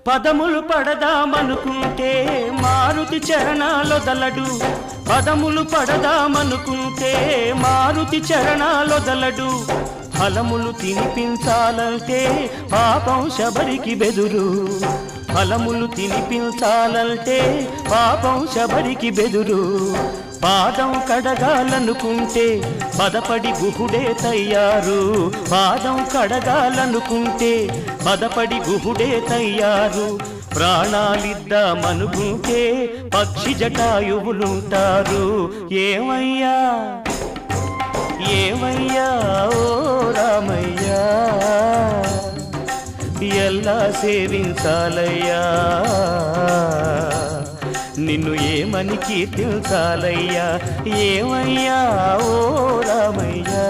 పదములు పడదామనుకుంటే మారుతి చరణాలొదలడు, పదములు పడదామనుకుంటే మారుతి చరణాలొదలడు. ఫలములు తినిపించాలంటే పాపం శబరికి బెదురు, ఫలములు తినిపించాలంటే పాపం శబరికి బెదురు. పాదం కడగాలనుకుంటే పదపడి గుహుడే తయ్యారు, పాదం కడగాలనుకుంటే పదపడి గుహుడే తయ్యారు. ప్రాణాలిద్దామనుకుంటే పక్షి జటాయువులుంటారు. ఏమయ్యా ఏమయ్యా ఓ రామయ్యా, ఎలా సేవించాలయ్యా, నిన్ను ఏమని కీర్తించాలయ్యా. ఏమయ్యా ఓ రామయ్యా.